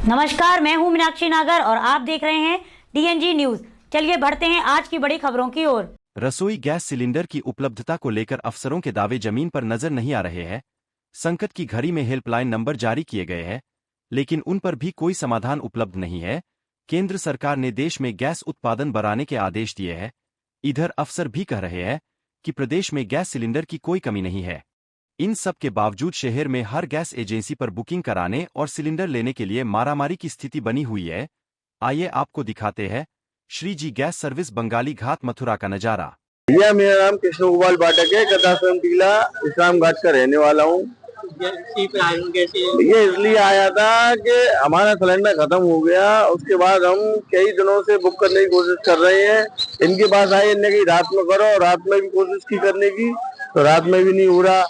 नमस्कार, मैं हूं मीनाक्षी नागर और आप देख रहे हैं DNG न्यूज। चलिए बढ़ते हैं आज की बड़ी खबरों की ओर। रसोई गैस सिलेंडर की उपलब्धता को लेकर अफसरों के दावे जमीन पर नजर नहीं आ रहे हैं। संकट की घड़ी में हेल्पलाइन नंबर जारी किए गए हैं, लेकिन उन पर भी कोई समाधान उपलब्ध नहीं है। केंद्र सरकार ने देश में गैस उत्पादन बढ़ाने के आदेश दिए हैं। इधर अफसर भी कह रहे हैं कि प्रदेश में गैस सिलेंडर की कोई कमी नहीं है। इन सब के बावजूद शहर में हर गैस एजेंसी पर बुकिंग कराने और सिलेंडर लेने के लिए मारामारी की स्थिति बनी हुई है। आइए आपको दिखाते हैं श्री जी गैस सर्विस बंगाली घाट मथुरा का नजारा। भैया, मेरा नाम कृष्ण गोपाल पाठक है। कथाश्रम टीला इस्लाम घाट का रहने वाला हूँ। ये इसलिए आया था कि हमारा सिलेंडर खत्म हो गया। उसके बाद हम कई दिनों से बुक करने की कोशिश कर रहे हैं। इनके पास आए, इनने की रात में करो, रात में भी कोशिश की करने की, तो रात में भी नहीं हो रहा।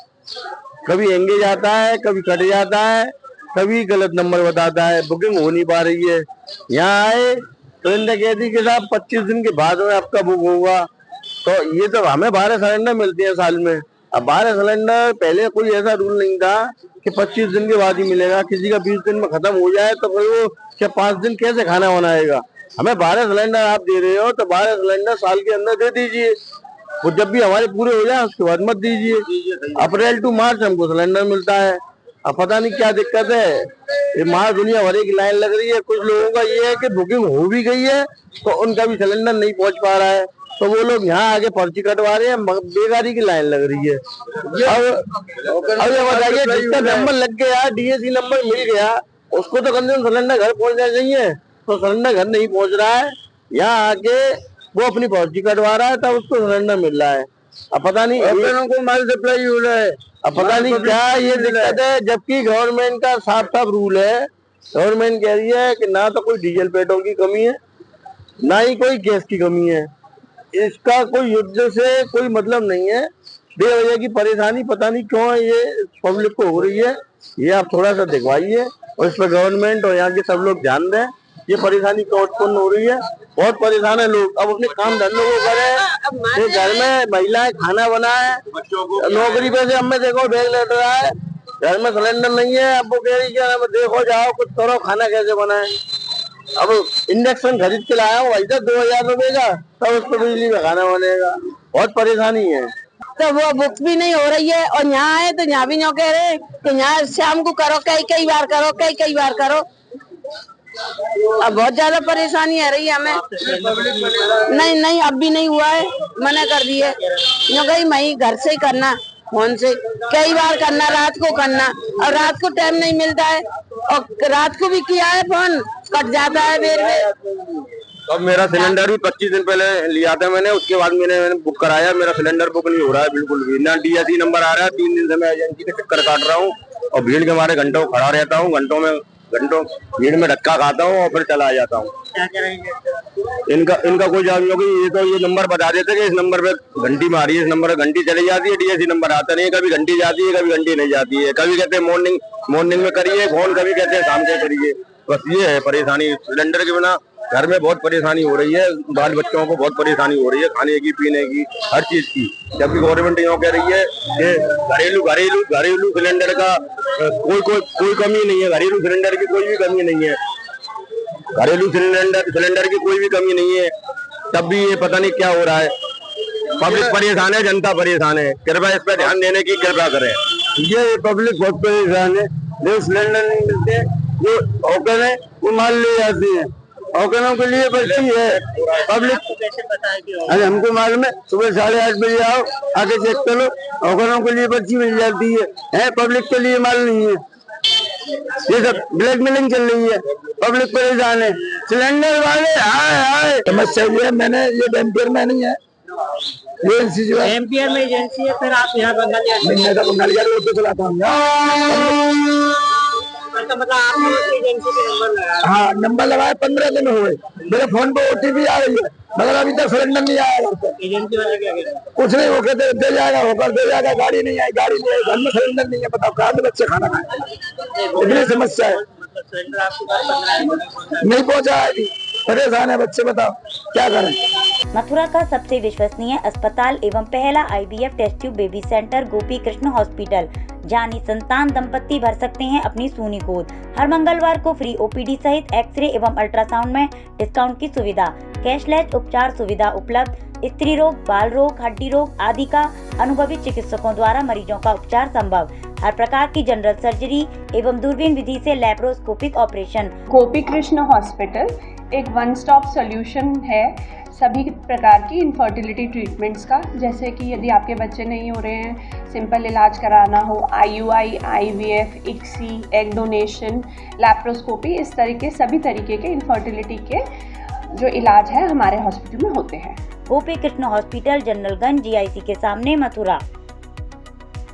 कभी एंगेज आता है, कभी कट जाता है, कभी गलत नंबर बताता है, बुकिंग हो नहीं पा रही है। यहाँ आए तो इनने कह दी कि साहब 25 दिन के बाद में आपका बुक होगा। तो ये तो हमें 12 सिलेंडर मिलते हैं साल में। अब 12 सिलेंडर, पहले कोई ऐसा रूल नहीं था कि 25 दिन के बाद ही मिलेगा। किसी का 20 दिन में खत्म हो जाए तो फिर वो क्या 5 दिन कैसे खाना बनाएगा। हमें 12 सिलेंडर आप दे रहे हो तो 12 सिलेंडर साल के अंदर दे दीजिए। वो जब भी हमारे पूरे हो जाए उसके बाद मत दीजिए। अप्रैल टू मार्च हमको सिलेंडर मिलता है। अब पता नहीं क्या दिक्कत है। ये मार दुनिया भर की लाइन लग रही है। कुछ लोगों का ये है कि बुकिंग हो भी गई है तो उनका भी सिलेंडर नहीं पहुंच पा रहा है, तो वो लोग यहाँ आगे पर्ची कटवा रहे हैं। बेगारी की लाइन लग रही है। अब ये बताइए, जिसका नंबर लग गया, DAC नंबर मिल गया, उसको तो कम से कम सिलेंडर घर पहुंचना चाहिए। तो सिलेंडर घर नहीं पहुंच रहा है। यहाँ आके वो अपनी पर्ची कटवा रहा है तब उसको सिलेंडर मिल रहा है। अब पता नहीं को माल सप्लाई हो रहा है। अब पता नहीं क्या ये दिक्कत है, जबकि गवर्नमेंट का साफ साफ रूल है। गवर्नमेंट कह रही है कि ना तो कोई डीजल पेट्रोल की कमी है, ना ही कोई गैस की कमी है। इसका कोई युद्ध से कोई मतलब नहीं है। बेवजह की परेशानी पता नहीं क्यों ये पब्लिक को हो रही है। ये आप थोड़ा सा दिखवाइए और इस पर गवर्नमेंट और यहाँ के सब लोग ध्यान दें। ये परेशानी क्यों उत्पन्न हो रही है। बहुत परेशान है लोग। अब अपने काम धंधों को करें, घर में महिलाएं खाना बनाए, नौकरी पे से हमें देखो बैग लेट रहा है, घर में सिलेंडर नहीं है। अब वो कह रही है देखो जाओ कुछ करो, खाना कैसे बनाए। अब इंडक्शन खरीद के लाया हूँ, 2000 रुपए का, तब उस पर बिजली में खाना बनेगा। बहुत परेशानी है। तो वो बुक भी नहीं हो रही है और यहाँ आए तो यहाँ भी नहीं कह रहे कि यहाँ शाम को करो, कई बार करो, कई बार करो। अब बहुत ज्यादा परेशानी आ रही है हमें। नहीं अब भी नहीं हुआ है, मना कर दिए। कहीं मैं घर से ही करना, फोन से कई बार करना, रात को करना, और रात को टाइम नहीं मिलता है। और रात को भी किया है फोन, कट जाता है बेर में। अब मेरा सिलेंडर भी 25 दिन पहले लिया था मैंने। उसके बाद मैंने बुक कराया, मेरा सिलेंडर बुक नहीं हो रहा है बिल्कुल भी। ना DAC नंबर आ रहा है। 3 दिन से मैं एजेंसी के चक्कर काट रहा हूँ और भीड़ के हमारे घंटों खड़ा रहता हूँ। घंटों भीड़ में धक्का खाता हूँ और फिर चला जाता हूँ। इनका कोई जवाब नहीं होगी। ये तो ये नंबर बता देते कि इस नंबर पे घंटी मारी है, इस नंबर पे घंटी चली जाती है। DAC नंबर आता नहीं है। कभी घंटी जाती है, कभी घंटी नहीं जाती है। कभी कहते हैं मॉर्निंग में करिए फोन, कभी कहते हैं शाम को करिए। बस ये है परेशानी। सिलेंडर के बिना घर में बहुत परेशानी हो रही है। बाल बच्चों को बहुत परेशानी हो रही है, खाने की, पीने की, हर चीज की। जबकि गवर्नमेंट यूँ कह रही है कि घरेलू सिलेंडर का कोई कमी नहीं है। घरेलू सिलेंडर की कोई भी कमी नहीं है। घरेलू सिलेंडर की कोई भी कमी नहीं है। तब भी ये पता नहीं क्या हो रहा है। पब्लिक परेशान है, जनता परेशान है। कृपया इस पर ध्यान देने की कृपा करें। ये पब्लिक बहुत परेशान है। जो सिलेंडर नहीं मिलते, जो हॉकर है वो माल ले जाते हैं। हॉकरों के लिए बची है पब्लिक। अरे हमको मालूम है, सुबह 8:30 बजे आओ, आके चेक करो। हॉकरों के लिए पर्ची मिल जाती है, पब्लिक के लिए माल नहीं है। ये सब ब्लैक मेलिंग चल रही है, पब्लिक परेशान है। सिलेंडर वाले आए समस्या ये है। मैंने ये एम्पियर में नहीं है, ये एम्पियर में एजेंसी है। फिर आप यहाँ बंगालिया रोड पे चलाता हूँ। मतलब आपने एजेंसी के नंबर लगाया? हाँ, नंबर लगाया। 15 दिन हो गए। मेरे फोन पे OTP आ रही है, मगर अभी तक सिलेंडर नहीं आया। एजेंसी वाले क्या कहते हैं? कुछ नहीं, वो कहते दे जाएगा, होकर दे जाएगा। गाड़ी नहीं आई, घर में सिलेंडर नहीं है। बताओ कहाँ से बच्चे खाना खाए। इतनी समस्या है। नहीं पहुँचा है अभी, परेशान है बच्चे। बताओ क्या करें। मथुरा का सबसे विश्वसनीय अस्पताल एवं पहला IVF test tube baby centre Gopi Krishna hospital जहां निसंतान दंपत्ति भर सकते हैं अपनी सूनी गोद। हर मंगलवार को फ्री ओपीडी सहित एक्सरे एवं अल्ट्रासाउंड में डिस्काउंट की सुविधा, कैशलेस उपचार सुविधा उपलब्ध, स्त्री रोग, बाल रोग, हड्डी रोग आदि का अनुभवी चिकित्सकों द्वारा मरीजों का उपचार संभव। हर प्रकार की जनरल सर्जरी एवं दूरबीन विधि से लैप्रोस्कोपिक ऑपरेशन। गोपी कृष्ण हॉस्पिटल एक वन स्टॉप सॉल्यूशन है सभी प्रकार की इनफर्टिलिटी ट्रीटमेंट्स का। जैसे कि यदि आपके बच्चे नहीं हो रहे हैं, सिंपल इलाज कराना हो, IUI, IVF, ICSI, egg donation, laparoscopy, इस तरीके सभी तरीके के इनफर्टिलिटी के जो इलाज है हमारे हॉस्पिटल में होते हैं। गोपी कृष्ण हॉस्पिटल, जनरलगंज, GIC के सामने, मथुरा।